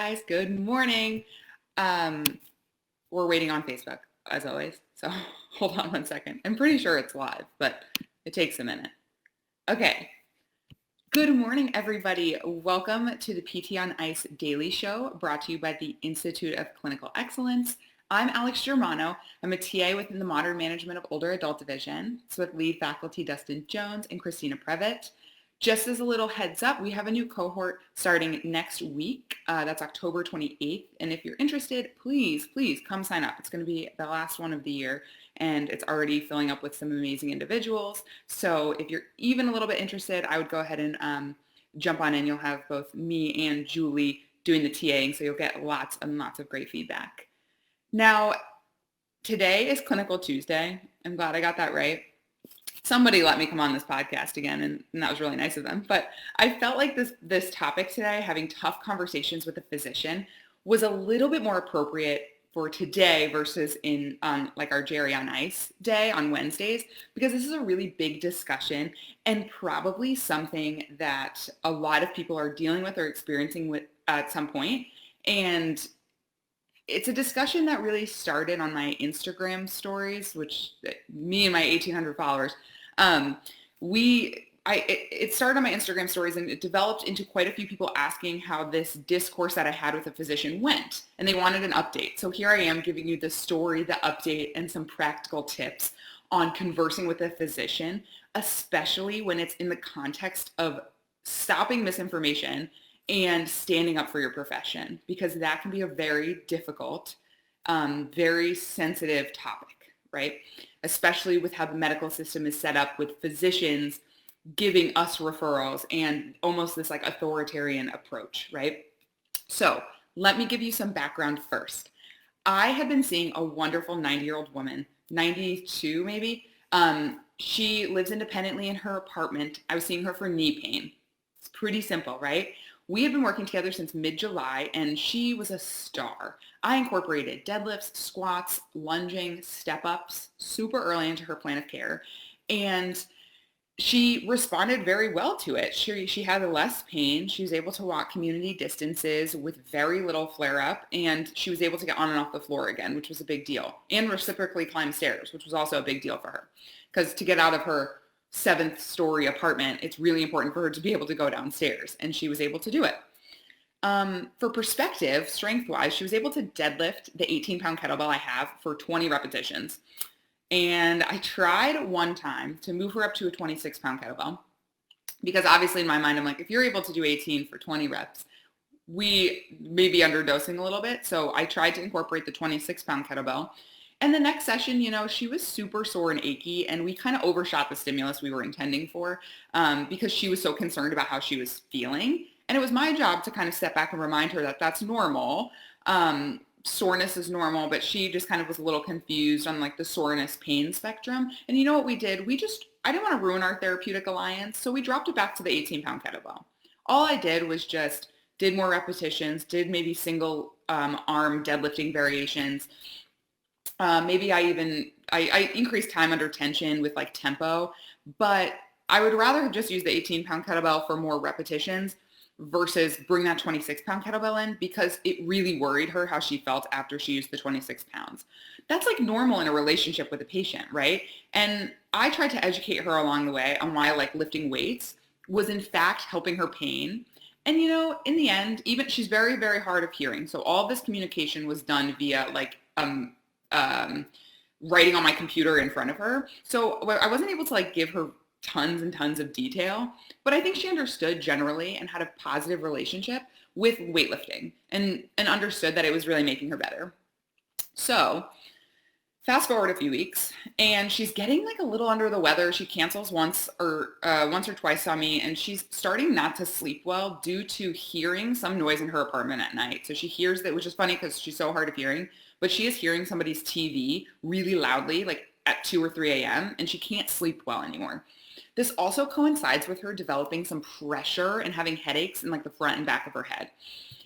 guys. Good morning. Um, we're waiting on Facebook, as always. So hold on one second. I'm pretty sure it's live, but it takes a minute. Okay. Good morning, everybody. Welcome to the PT on Ice Daily Show, brought to you by the Institute of Clinical Excellence. I'm Alex Germano. I'm a TA within the Modern Management of Older Adult Division. It's with lead faculty Dustin Jones and Christina Previtt. Just as a little heads up, we have a new cohort starting next week. That's October 28th. And if you're interested, please come sign up. It's going to be the last one of the year, and it's already filling up with some amazing individuals. So if you're even a little bit interested, I would go ahead and jump on in. You'll have both me and Julie doing the TAing, so you'll get lots and lots of great feedback. Now, today is Clinical Tuesday. I'm glad I got that right. Somebody let me come on this podcast again, and that was really nice of them. But I felt like this topic today, having tough conversations with a physician, was a little bit more appropriate for today versus on like our Jerry on Ice day on Wednesdays, because this is a really big discussion and probably something that a lot of people are dealing with or experiencing with at some point. And it's a discussion that really started on my Instagram stories, which me and my 1,800 followers, it started on my Instagram stories, and it developed into quite a few people asking how this discourse that I had with a physician went, and they wanted an update. So here I am giving you the story, the update, and some practical tips on conversing with a physician, especially when it's in the context of stopping misinformation and standing up for your profession, because that can be a very difficult, very sensitive topic, right? Especially with how the medical system is set up, with physicians giving us referrals and almost this like authoritarian approach, right? So let me give you some background first. I had been seeing a wonderful 90-year-old woman, 92 maybe. She lives independently in her apartment. I was seeing her for knee pain. It's pretty simple, right? We had been working together since mid-July, and she was a star. I incorporated deadlifts, squats, lunging, step-ups super early into her plan of care, and she responded very well to it. She had less pain. She was able to walk community distances with very little flare-up, and she was able to get on and off the floor again, which was a big deal, and reciprocally climb stairs, which was also a big deal for her, because to get out of her 7th story apartment, it's really important for her to be able to go downstairs, and she was able to do it. For perspective, strength-wise, she was able to deadlift the 18-pound kettlebell I have for 20 repetitions. And I tried one time to move her up to a 26-pound kettlebell, because obviously in my mind, I'm like, if you're able to do 18 for 20 reps, we may be underdosing a little bit. So I tried to incorporate the 26-pound kettlebell. And the next session, she was super sore and achy, and we kind of overshot the stimulus we were intending for, because she was so concerned about how she was feeling. And it was my job to kind of step back and remind her that that's normal. Soreness is normal, but she just kind of was a little confused on like the soreness pain spectrum. And you know what we did? I didn't want to ruin our therapeutic alliance, so we dropped it back to the 18-pound kettlebell. All I did was just did more repetitions, did maybe single arm deadlifting variations. Maybe I increased time under tension with like tempo, but I would rather have just used the 18-pound kettlebell for more repetitions versus bring that 26-pound kettlebell in, because it really worried her how she felt after she used the 26 pounds. That's like normal in a relationship with a patient, right? And I tried to educate her along the way on why like lifting weights was in fact helping her pain. And in the end, even she's very, very hard of hearing. So all of this communication was done via like writing on my computer in front of her. So I wasn't able to like give her tons and tons of detail, but I think she understood generally and had a positive relationship with weightlifting and understood that it was really making her better. So fast forward a few weeks, and she's getting like a little under the weather. She cancels once or twice on me, and she's starting not to sleep well due to hearing some noise in her apartment at night. So she hears that, which is funny because she's so hard of hearing, but she is hearing somebody's TV really loudly, like at 2 or 3 a.m., and she can't sleep well anymore. This also coincides with her developing some pressure and having headaches in like the front and back of her head.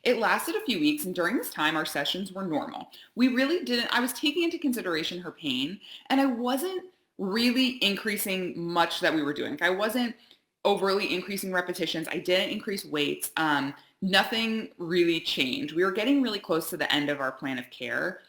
It lasted a few weeks, and during this time, our sessions were normal. I was taking into consideration her pain, and I wasn't really increasing much that we were doing. I wasn't overly increasing repetitions. I didn't increase weights. Nothing really changed. We were getting really close to the end of our plan of care.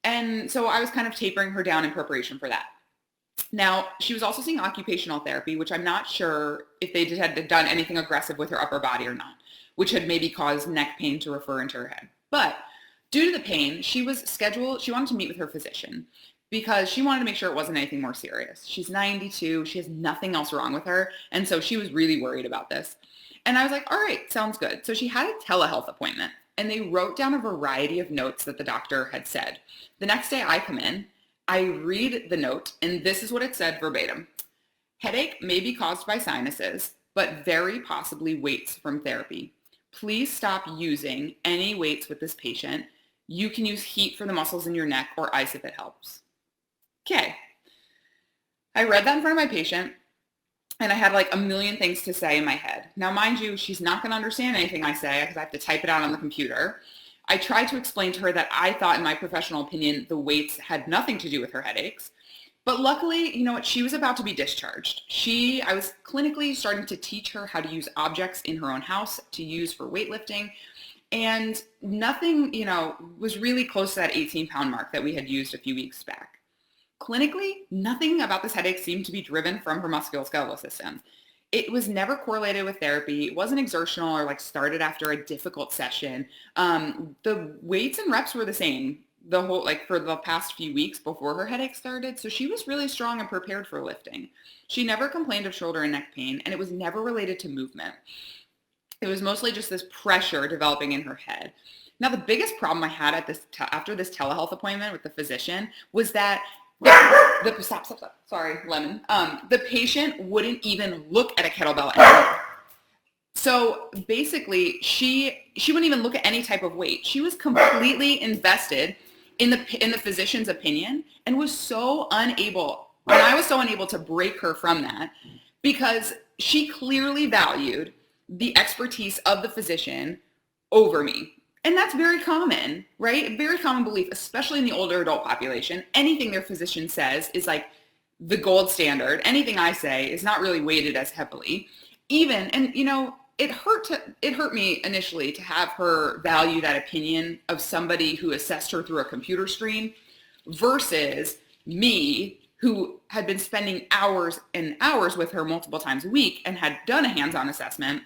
And so I was kind of tapering her down in preparation for that. Now, she was also seeing occupational therapy, which I'm not sure if they had done anything aggressive with her upper body or not, which had maybe caused neck pain to refer into her head. But due to the pain, she wanted to meet with her physician because she wanted to make sure it wasn't anything more serious. She's 92. She has nothing else wrong with her. And so she was really worried about this. And I was like, all right, sounds good. So she had a telehealth appointment and they wrote down a variety of notes that the doctor had said. The next day I come in, I read the note, and this is what it said verbatim. Headache may be caused by sinuses, but very possibly weights from therapy. Please stop using any weights with this patient. You can use heat for the muscles in your neck or ice if it helps. Okay. I read that in front of my patient, and I had like a million things to say in my head. Now, mind you, she's not going to understand anything I say because I have to type it out on the computer. I tried to explain to her that I thought, in my professional opinion, the weights had nothing to do with her headaches. But luckily, you know what, she was about to be discharged. I was clinically starting to teach her how to use objects in her own house to use for weightlifting. And nothing, was really close to that 18-pound mark that we had used a few weeks back. Clinically, nothing about this headache seemed to be driven from her musculoskeletal system. It was never correlated with therapy. It wasn't exertional or started after a difficult session. The weights and reps were the same for the past few weeks before her headache started. So she was really strong and prepared for lifting. She never complained of shoulder and neck pain, and it was never related to movement. It was mostly just this pressure developing in her head. Now, the biggest problem I had after this telehealth appointment with the physician was that stop. Sorry, Lemon. The patient wouldn't even look at a kettlebell anymore. So basically, she wouldn't even look at any type of weight. She was completely invested in the physician's opinion and was so unable, and I was so unable to break her from that because she clearly valued the expertise of the physician over me. And that's very common, right? A very common belief, especially in the older adult population. Anything their physician says is like the gold standard. Anything I say is not really weighted as heavily. It hurt me initially to have her value that opinion of somebody who assessed her through a computer screen versus me, who had been spending hours and hours with her multiple times a week and had done a hands-on assessment.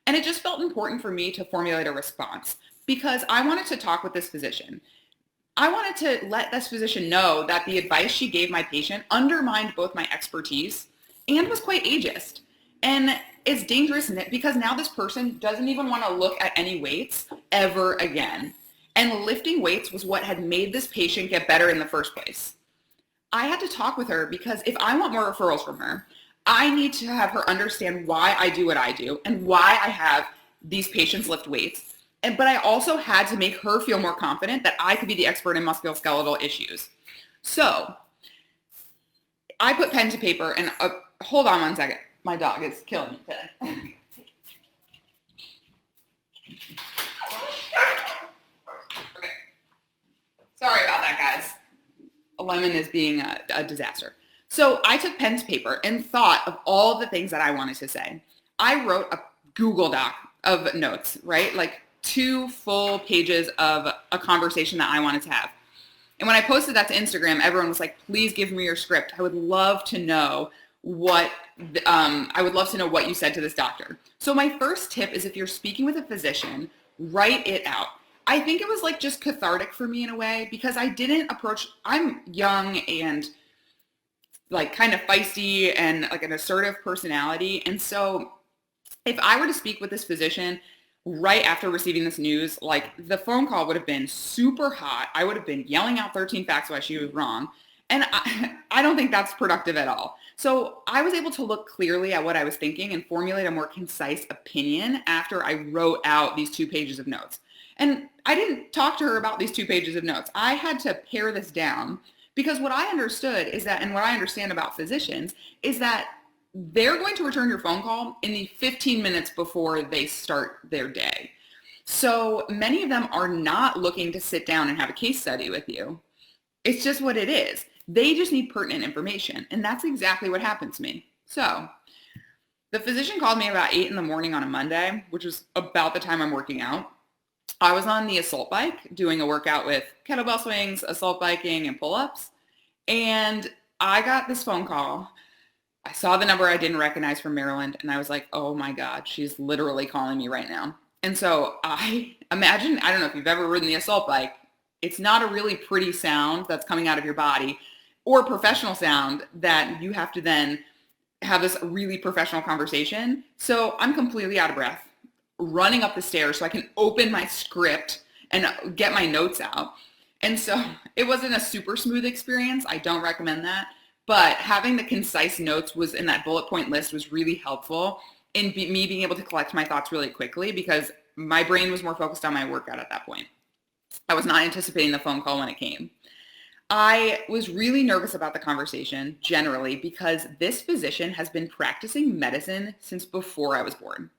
And it just felt important for me to formulate a response because I wanted to talk with this physician. I wanted to let this physician know that the advice she gave my patient undermined both my expertise and was quite ageist. And it's dangerous because now this person doesn't even want to look at any weights ever again. And lifting weights was what had made this patient get better in the first place. I had to talk with her because if I want more referrals from her, I need to have her understand why I do what I do and why I have these patients lift weights. But I also had to make her feel more confident that I could be the expert in musculoskeletal issues. So I put pen to paper and hold on one second. My dog is killing me today. Okay. Sorry about that, guys. Lemon is being a disaster. So I took pen to paper and thought of all the things that I wanted to say. I wrote a Google Doc of notes, right? Like 2 full pages of a conversation that I wanted to have. And when I posted that to Instagram, everyone was like, please give me your script. I would love to know what you said to this doctor. So my first tip is if you're speaking with a physician, write it out. I think it was just cathartic for me in a way because I'm young and kind of feisty and an assertive personality. And so if I were to speak with this physician right after receiving this news, the phone call would have been super hot. I would have been yelling out 13 facts why she was wrong. And I don't think that's productive at all. So I was able to look clearly at what I was thinking and formulate a more concise opinion after I wrote out these 2 pages of notes. And I didn't talk to her about these 2 pages of notes. I had to pare this down. Because what I understood is that, and what I understand about physicians, is that they're going to return your phone call in the 15 minutes before they start their day. So many of them are not looking to sit down and have a case study with you. It's just what it is. They just need pertinent information. And that's exactly what happened to me. So The physician called me about 8 in the morning on a Monday, which was about the time I'm working out. I was on the assault bike doing a workout with kettlebell swings, assault biking, and pull-ups. And I got this phone call. I saw the number I didn't recognize from Maryland, and I was like, oh my God, she's literally calling me right now. And so I imagine, I don't know if you've ever ridden the assault bike, it's not a really pretty sound that's coming out of your body or professional sound that you have to then have this really professional conversation. So I'm completely out of breath, running up the stairs so I can open my script and get my notes out. And so it wasn't a super smooth experience. I don't recommend that. But having the concise notes was in that bullet point list was really helpful in me being able to collect my thoughts really quickly because my brain was more focused on my workout at that point. I was not anticipating the phone call when it came. I was really nervous about the conversation generally because this physician has been practicing medicine since before I was born.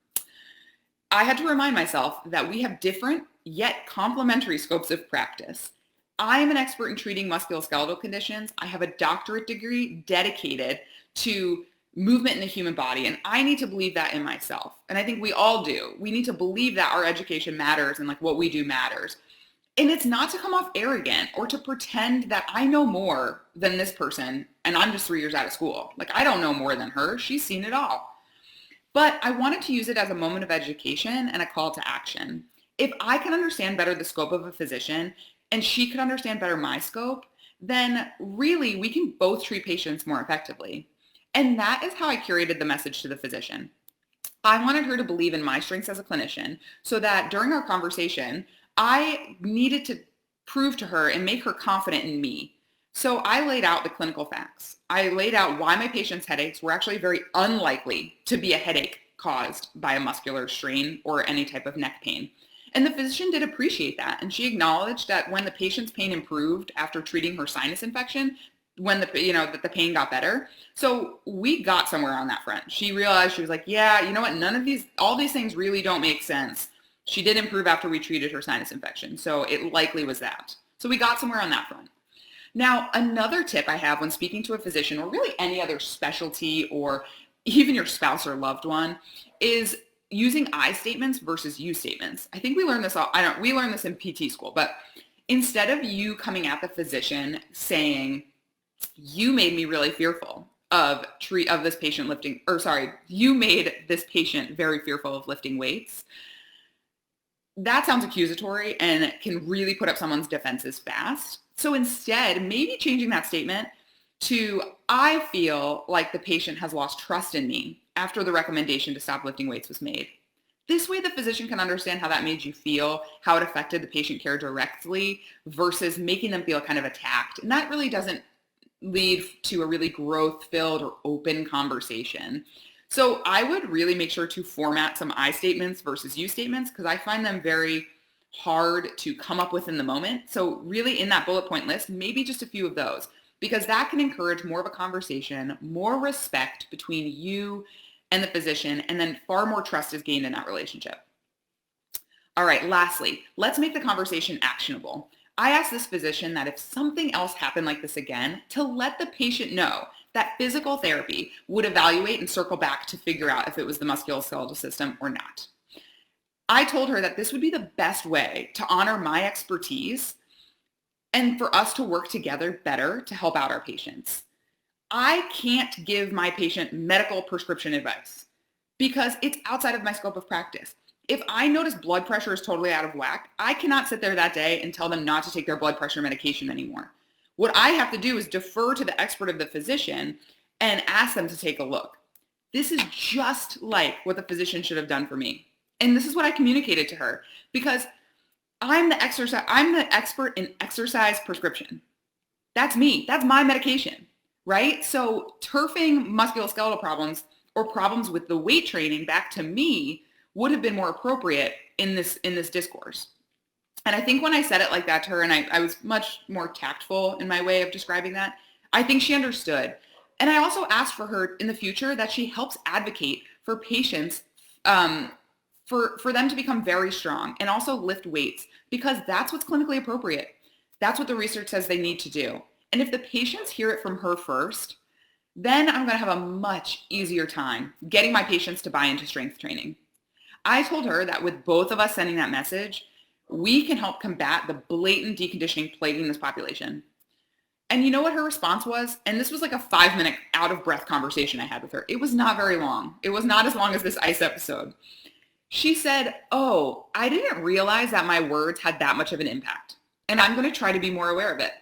I had to remind myself that we have different yet complementary scopes of practice. I am an expert in treating musculoskeletal conditions. I have a doctorate degree dedicated to movement in the human body, and I need to believe that in myself. And I think we all do. We need to believe that our education matters and like what we do matters. And it's not to come off arrogant or to pretend that I know more than this person and I'm just 3 years out of school. Like I don't know more than her. She's seen it all. But I wanted to use it as a moment of education and a call to action. If I can understand better the scope of a physician and she could understand better my scope, then really we can both treat patients more effectively. And that is how I curated the message to the physician. I wanted her to believe in my strengths as a clinician so that during our conversation, I needed to prove to her and make her confident in me. So I laid out the clinical facts. I laid out why my patient's headaches were actually very unlikely to be a headache caused by a muscular strain or any type of neck pain. And the physician did appreciate that. And she acknowledged that when the patient's pain improved after treating her sinus infection, when that the pain got better. So we got somewhere on that front. She realized, she was like, yeah, you know what? All these things really don't make sense. She did improve after we treated her sinus infection. So it likely was that. So we got somewhere on that front. Now, another tip I have when speaking to a physician or really any other specialty or even your spouse or loved one is using I statements versus you statements. I think we learned this we learned this in PT school, but instead of you coming at the physician saying, you made me really fearful of this patient lifting, you made this patient very fearful of lifting weights. That sounds accusatory and can really put up someone's defenses fast. So instead, maybe changing that statement to, I feel like the patient has lost trust in me after the recommendation to stop lifting weights was made. This way, the physician can understand how that made you feel, how it affected the patient care directly versus making them feel kind of attacked. And that really doesn't lead to a really growth-filled or open conversation. So I would really make sure to format some I statements versus you statements because I find them very hard to come up with in the moment. So really in that bullet point list, maybe just a few of those because that can encourage more of a conversation, more respect between you and the physician, and then far more trust is gained in that relationship. All right, lastly, let's make the conversation actionable. I asked this physician that if something else happened like this again, to let the patient know that physical therapy would evaluate and circle back to figure out if it was the musculoskeletal system or not. I told her that this would be the best way to honor my expertise and for us to work together better to help out our patients. I can't give my patient medical prescription advice because it's outside of my scope of practice. If I notice blood pressure is totally out of whack, I cannot sit there that day and tell them not to take their blood pressure medication anymore. What I have to do is defer to the expert of the physician and ask them to take a look. This is just like what the physician should have done for me. And this is what I communicated to her because I'm the expert in exercise prescription. That's me. That's my medication, right? So turfing musculoskeletal problems or problems with the weight training back to me would have been more appropriate in this discourse. And I think when I said it like that to her, and I was much more tactful in my way of describing that, I think she understood. And I also asked for her in the future that she helps advocate for patients for them to become very strong and also lift weights because that's what's clinically appropriate. That's what the research says they need to do. And if the patients hear it from her first, Then I'm going to have a much easier time getting my patients to buy into strength training. I told her that with both of us sending that message, we can help combat the blatant deconditioning plaguing this population. And you know what her response was? And this was like a 5-minute out of breath conversation I had with her. It was not very long. It was not as long as this ICE episode. She said, "Oh, I didn't realize that my words had that much of an impact. And I'm going to try to be more aware of it."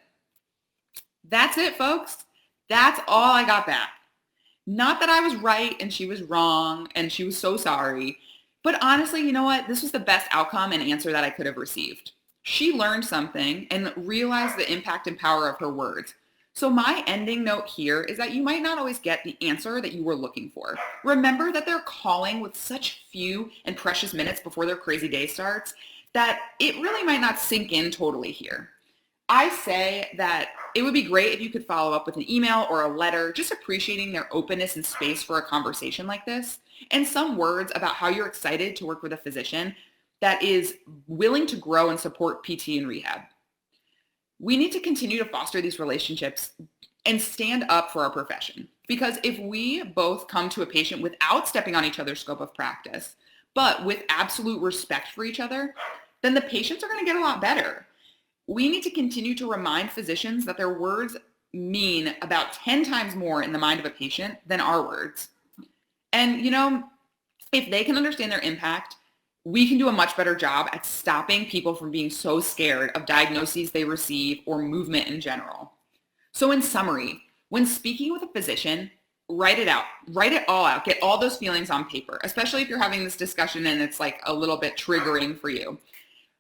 That's it, folks. That's all I got back. Not that I was right and she was wrong and she was so sorry. But honestly, you know what? This was the best outcome and answer that I could have received. She learned something and realized the impact and power of her words. So my ending note here is that you might not always get the answer that you were looking for. Remember that they're calling with such few and precious minutes before their crazy day starts that it really might not sink in totally here. I say that it would be great if you could follow up with an email or a letter, just appreciating their openness and space for a conversation like this, and some words about how you're excited to work with a physician that is willing to grow and support PT and rehab. We need to continue to foster these relationships and stand up for our profession. Because if we both come to a patient without stepping on each other's scope of practice, but with absolute respect for each other, then the patients are going to get a lot better. We need to continue to remind physicians that their words mean about 10 times more in the mind of a patient than our words. And, you know, if they can understand their impact, we can do a much better job at stopping people from being so scared of diagnoses they receive or movement in general. So in summary, when speaking with a physician, write it out. Write it all out. Get all those feelings on paper, especially if you're having this discussion and it's like a little bit triggering for you.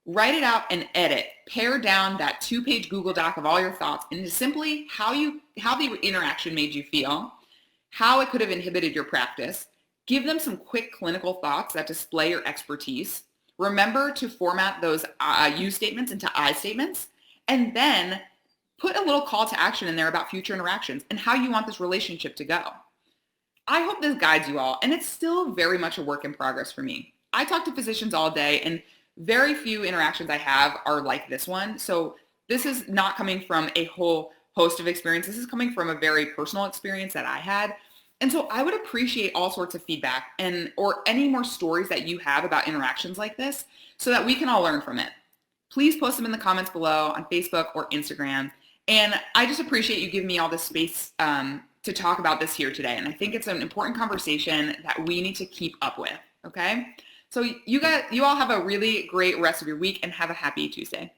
Write it out and edit. Pare down that 2-page Google Doc of all your thoughts into simply how the interaction made you feel, how it could have inhibited your practice. Give them some quick clinical thoughts that display your expertise. Remember to format those you statements into I statements, and then put a little call to action in there about future interactions and how you want this relationship to go. I hope this guides you all, and it's still very much a work in progress for me. I talk to physicians all day, and very few interactions I have are like this one. So this is not coming from a whole host of experience. This is coming from a very personal experience that I had. And so I would appreciate all sorts of feedback or any more stories that you have about interactions like this so that we can all learn from it. Please post them in the comments below on Facebook or Instagram. And I just appreciate you giving me all this space to talk about this here today. And I think it's an important conversation that we need to keep up with, okay? So you all have a really great rest of your week and have a happy Tuesday.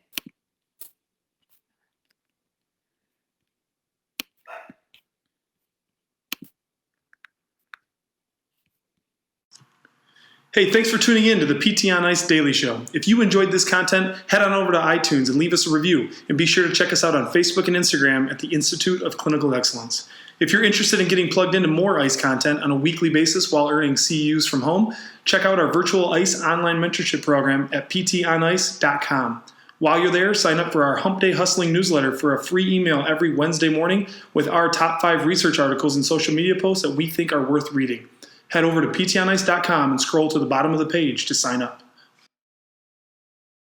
Hey, thanks for tuning in to the PT on Ice Daily Show. If you enjoyed this content, head on over to iTunes and leave us a review. And be sure to check us out on Facebook and Instagram at the Institute of Clinical Excellence. If you're interested in getting plugged into more ICE content on a weekly basis while earning CEUs from home, check out our virtual ICE online mentorship program at ptonice.com. While you're there, sign up for our Hump Day Hustling newsletter for a free email every Wednesday morning with our top 5 research articles and social media posts that we think are worth reading. Head over to ptonice.com and scroll to the bottom of the page to sign up.